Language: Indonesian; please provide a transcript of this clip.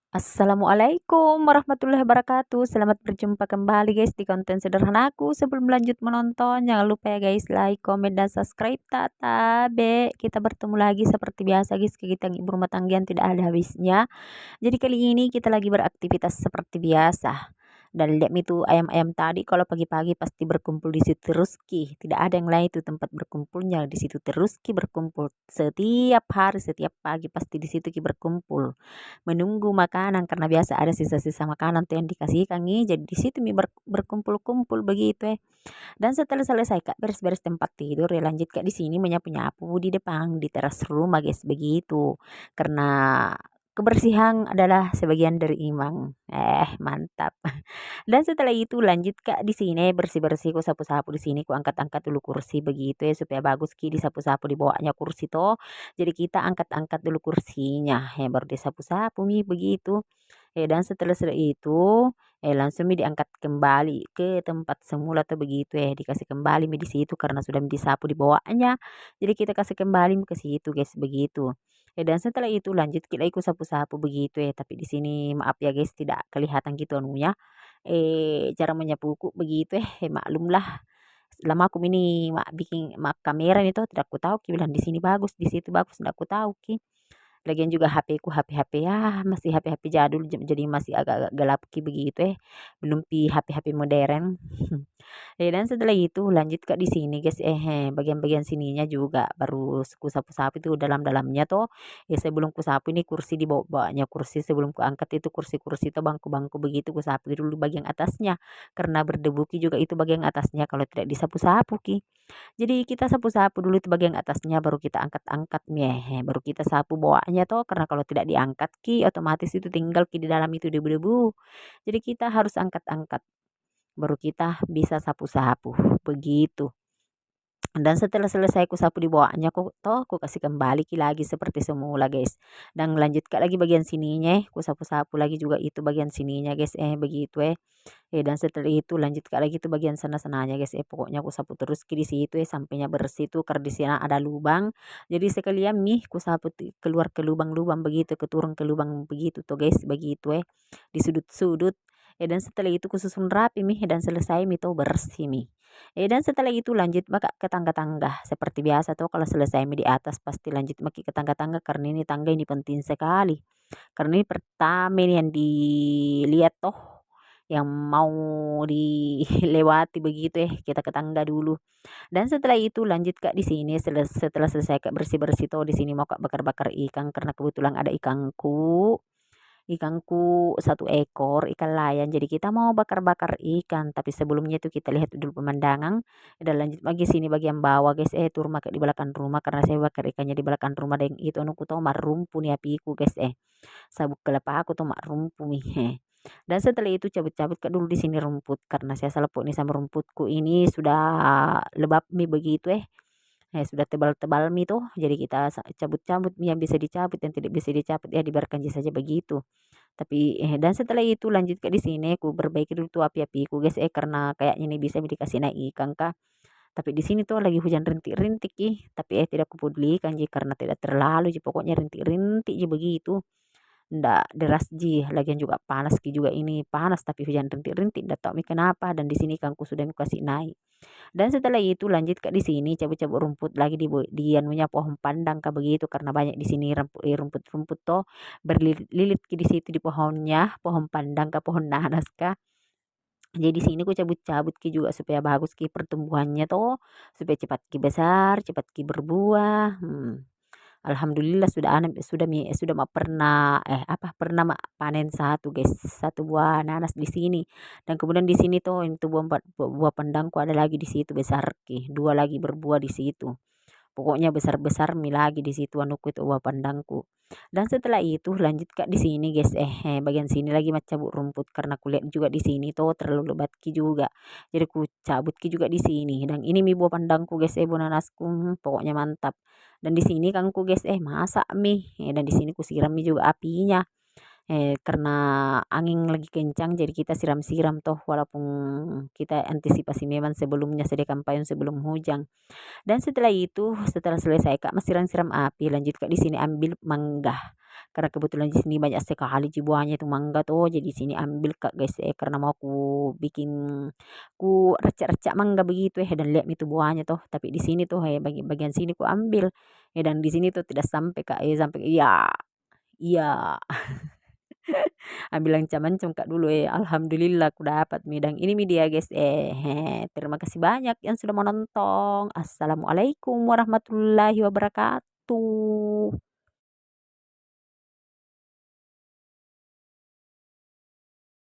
Assalamualaikum warahmatullahi wabarakatuh. Selamat berjumpa kembali guys di konten sederhanaku. Sebelum lanjut menonton, jangan lupa ya guys, like, komen, dan subscribe. Tata be, kita bertemu lagi seperti biasa guys. Kegiatan ibu rumah tangga yang tidak ada habisnya. Jadi kali ini kita lagi beraktivitas seperti biasa. Dan lihat itu ayam-ayam tadi kalau pagi-pagi pasti berkumpul di situ terus ki. Tidak ada yang lain itu tempat berkumpulnya di situ terus ki berkumpul. Setiap hari, setiap pagi pasti di situ ki berkumpul. Menunggu makanan karena biasa ada sisa-sisa makanan tuh yang dikasihkan nih. Jadi di situ mi berkumpul-kumpul begitu ya. Dan setelah selesai Kak beres-beres tempat tidur ya lanjut Kak di sini menyapu-nyapu di depan di teras rumah guys begitu. Karena kebersihan adalah sebagian dari iman. Mantap. Dan setelah itu lanjut Kak di sini bersih-bersih ku sapu-sapu di sini ku angkat-angkat dulu kursi begitu ya supaya bagus ki disapu-sapu di bawahnya kursi toh. Jadi kita angkat-angkat dulu kursinya ya baru disapu-sapu mi begitu. Dan setelah itu langsung mi diangkat kembali ke tempat semula tuh begitu ya dikasih kembali mi di situ karena sudah disapu di bawahnya. Jadi kita kasih kembali mi ke situ guys begitu. Dan setelah itu lanjut kita ikut sapu-sapu begitu ya tapi di sini maaf ya guys tidak kelihatan gitu anunya cara menyapuku begitu maklumlah lama aku ini mak bikin mak kamera itu tidak aku tahu ki bilang di sini bagus di situ bagus tidak aku tahu ki. Lagian juga HP ku HP-HP ya masih HP-HP jadul jadi masih agak-agak gelap ki begitu belum HP-HP modern. Dan setelah itu lanjut Kak di sini guys, bagian-bagian sininya juga baru sapu-sapu itu dalam-dalamnya tuh, sebelum kusapu ini kursi di bawah-bawahnya kursi sebelum kuangkat itu kursi-kursi itu bangku-bangku begitu kusapu dulu bagian atasnya, karena berdebu ki juga itu bagian atasnya kalau tidak disapu-sapu ki. Jadi kita sapu-sapu dulu itu bagian atasnya baru kita angkat-angkat baru kita sapu bawahnya toh karena kalau tidak diangkat ki otomatis itu tinggal ki di dalam itu debu-debu. Jadi kita harus angkat-angkat baru kita bisa sapu-sapu begitu. Dan setelah selesai kusapu di bawahnya ku kasih kembali ki lagi seperti semula guys. Dan lanjut lagi bagian sininya kusapu-sapu lagi juga itu bagian sininya guys begitu dan setelah itu lanjut lagi tuh bagian sana-sananya guys pokoknya kusapu terus ki di situ sampainya bersih tuh karena di sana ada lubang. Jadi sekalian mih kusapu keluar ke lubang-lubang begitu keturun ke lubang begitu tuh guys begitu di sudut-sudut. Dan setelah itu kususun rapi mih dan selesai mih tuh bersih mih. Dan setelah itu lanjut maka ke tangga-tangga seperti biasa tuh kalau selesai mih di atas pasti lanjut maki ke tangga-tangga karena ini tangga ini penting sekali. Karena ini pertama ini yang dilihat toh yang mau dilewati begitu kita ke tangga dulu. Dan setelah itu lanjut Kak di sini setelah selesai Kak bersih-bersih tuh di sini mau Kak bakar-bakar ikan karena kebetulan ada ikanku satu ekor ikan layan jadi kita mau bakar-bakar ikan tapi sebelumnya itu kita lihat dulu pemandangan dan lanjut lagi sini bagian bawah guys itu rumah di belakang rumah karena saya bakar ikannya di belakang rumah dan itu anu ku tahu marumpu nih apiku guys sabuk kelapa aku tuh mak rumpu nih dan setelah itu cabut-cabut ke dulu di sini rumput karena saya selepuk nih sama rumputku ini sudah lebab mie begitu sudah tebal-tebal mie tuh jadi kita cabut-cabut mie yang bisa dicabut yang tidak bisa dicabut ya dibiarkan saja begitu. Tapi dan setelah itu lanjut ke di sini aku perbaiki dulu tuh api-apiku guys karena kayaknya nih bisa dikasih naik ikan kah. Tapi di sini tuh lagi hujan rintik-rintik tapi tidak kupedulikan karena tidak terlalu pokoknya rintik-rintik begitu. Ndak deras lagian juga panas juga ini panas tapi hujan rintik-rintik ndak tahu mi kenapa dan di sini ikanku sudah mi kasih naik. Dan setelah itu lanjut Kak di sini cabut-cabut rumput lagi di anunya pohon pandang Kak begitu karena banyak di sini rumput-rumput toh berlilit di situ di pohonnya, pohon pandang Kak, pohon nanas Kak. Jadi di sini ku cabut-cabut ki juga supaya bagus ki pertumbuhannya toh, supaya cepat ki besar, cepat ki berbuah. Alhamdulillah sudah mak pernah pernah mak panen satu guys, satu buah nanas di sini. Dan kemudian di sini tuh itu buah pandangku ada lagi di situ besar ki, dua lagi berbuah di situ. Pokoknya besar-besar mi lagi di situ anuku itu buah pandangku. Dan setelah itu lanjut Kak di sini guys bagian sini lagi mak cabut rumput karena kulihat juga di sini tuh terlalu lebat ki juga. Jadi ku cabut ki juga di sini dan ini mi buah pandangku guys buah nanasku pokoknya mantap. Dan di sini kan ku guys masak mie dan di sini ku siram mie juga apinya. karena angin lagi kencang jadi kita siram-siram toh walaupun kita antisipasi memang sebelumnya sediakan payung sebelum hujan. Dan setelah itu, setelah selesai Kak, siram-siram api, lanjut Kak di sini ambil mangga. Karena kebetulan di sini banyak sekali buahnya itu mangga tuh, jadi sini ambil Kak guys karena mau ku bikin ku racak-racak mangga begitu dan lihat itu buahnya tuh. Tapi di sini tuh bagian sini ku ambil. Dan di sini tuh tidak sampai Kak sampai iya iya ambil ancam-ancam Kak dulu alhamdulillah aku dapat midang ini mi dia guys terima kasih banyak yang sudah menonton. Assalamualaikum warahmatullahi wabarakatuh.